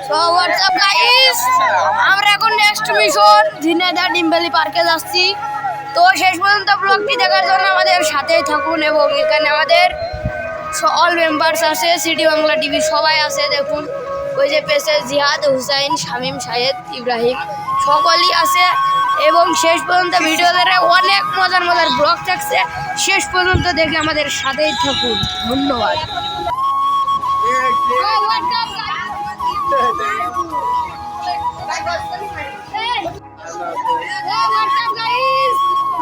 So WhatsApp guys, আমরা এখন next mission Jhenaidah ডিমভ্যালি পার্কে যাচ্ছি। তো শেষ পর্যন্ত ব্লগটি দেখার জন্য আমাদের সাথেই থাকুন এবং এখানে আমাদের অল মেম্বার্স আছে, সিটি বাংলা টিভি সবাই আছে। দেখুন ওই যে পেছে জিহাদ, হুসাইন, শামীম, শাহেদ, ইব্রাহিম সকলেই আছে এবং শেষ পর্যন্ত ভিডিও ধরে অনেক মজার মজার ব্লগ থাকছে। শেষ পর্যন্ত দেখে আমাদের সাথেই থাকুন। ধন্যবাদ।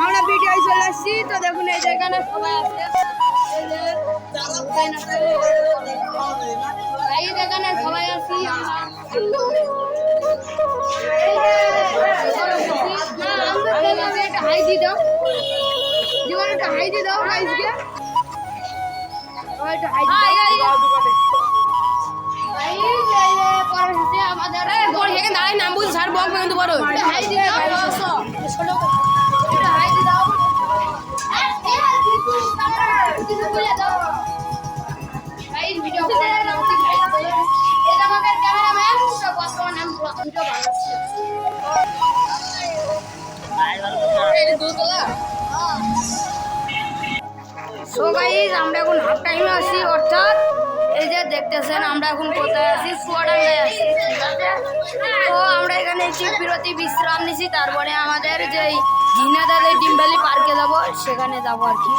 আমরা ভিডিও চলে আসছি। তো দেখুন এই জায়গাটা সবাই আছে, এই জায়গাটা সবাই আছি। হাই দি দাও, জীবন একটা হাই দি দাও গাইসকে, একটা হাই দি দাও। আমাদের দাঁড়াই নাম বুঝি স্যার বক কিন্তু বড় হাই দি দাও, ছোট হাই দি দাও। গাইস ভিডিও করে নাও, এটা আমাদের ক্যামেরাম্যান বর্তমান নাম ভিডিও বানাচ্ছে। সো গাইস আমরা এখন হাফ টাইমে আছি, অর্থাৎ এই যে দেখতেছেন আমরা এখন কোথায় আছি, চুয়াডাঙ্গায় আছি। ঠিক আছে, তো আমরা এখানে একটু বিরতি বিশ্রাম নিছি, তারপরে আমাদের যে ঝিনাইদহ ডিমভ্যালি পার্কে যাব, সেখানে যাবো আর কি।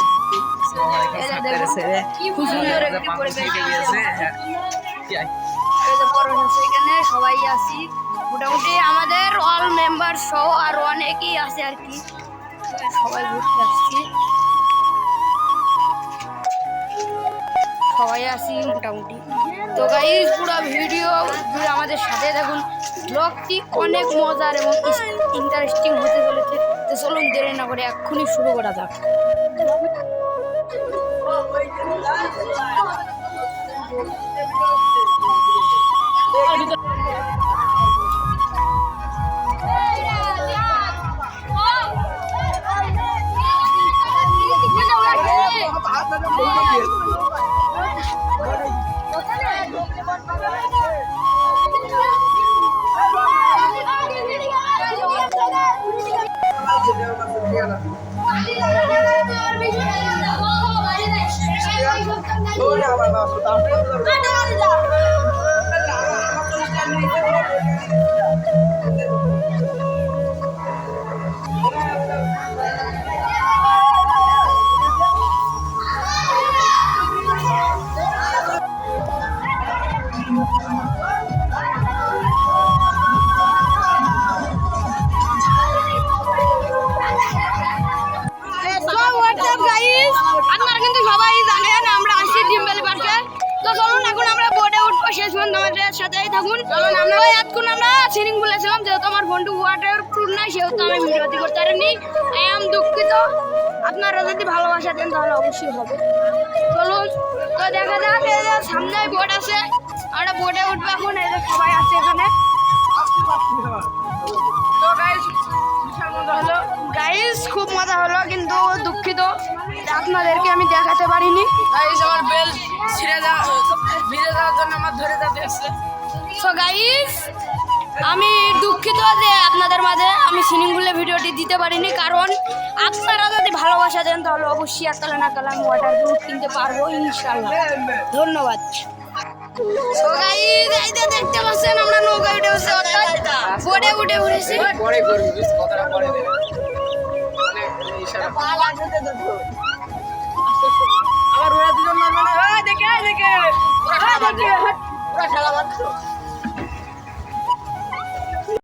খুব সুন্দর একটি পরিবেশ, এখানে সবাই আছি মোটামুটি আমাদের অল মেম্বার সহ আর অনেকেই আছে আর কি, সবাই ঘুরতে আসছি, সবাই আছি মোটামুটি। তো গাইস পুরো ভিডিও আমাদের সাথে দেখুন, ব্লগটি অনেক মজার এবং ইন্টারেস্টিং হতে চলেছে। তো চলুন দেরি না করে এক্ষুনি শুরু করা যাক। আপনারা কিন্তু সবাই জানেন আমরা আসছি ডিমভ্যালি পার্কে। তো চলুন এখন আমরা বোর্ডে উঠবো, শেষ পর্যন্ত আমাদের সাথেই থাকুন। চলুন আমরা এতক্ষণ আমরা সিনিং বলেছিলাম, যেহেতু আমার ফোনটু ওয়াটার প্রুফ নাই সেহেতু আমি ভিডিওটি করতে পারিনি, আই এম দুঃখিত। আপনারা যদি ভালোবাসা দেন তাহলে অবশ্যই হবে। চলুন তো দেখা যাক, এই যে সামনে বোর্ড আছে, আমরা বোর্ডে উঠবো এখন। এই যে সবাই আছে এখানে। তো গাইস খুব মজা হলো, কিন্তু দুঃখিত আপনাদেরকে আমি দেখাতে পারিনি। গাইস আমার বেল ছিঁড়ে ভিজে যাওয়ার জন্য আমার ধরে যেতে হচ্ছে। সো গাইস আমি দুঃখিত যে আপনাদের মাঝে আমি সুইমিং পুলে ভিডিওটি দিতে পারিনি, কারণ আপনারা যদি ভালোবাসা দেন তাহলে অবশ্যই এককালে না কালে আমি ওয়াটার প্রুফ কিনতে পারবো ইনশাল্লাহ। ধন্যবাদ। সো গাইস এই যে দেখতে পাচ্ছেন আমরা নৌকা উঠে বসে বোর্ডে উঠে পড়েছি। পরে করবি কথাটা পরে দে, মানে ইশারা পা লাগতে দে তো আবার ওরা দুজন মানে দেখে পুরো খেলা মারছে।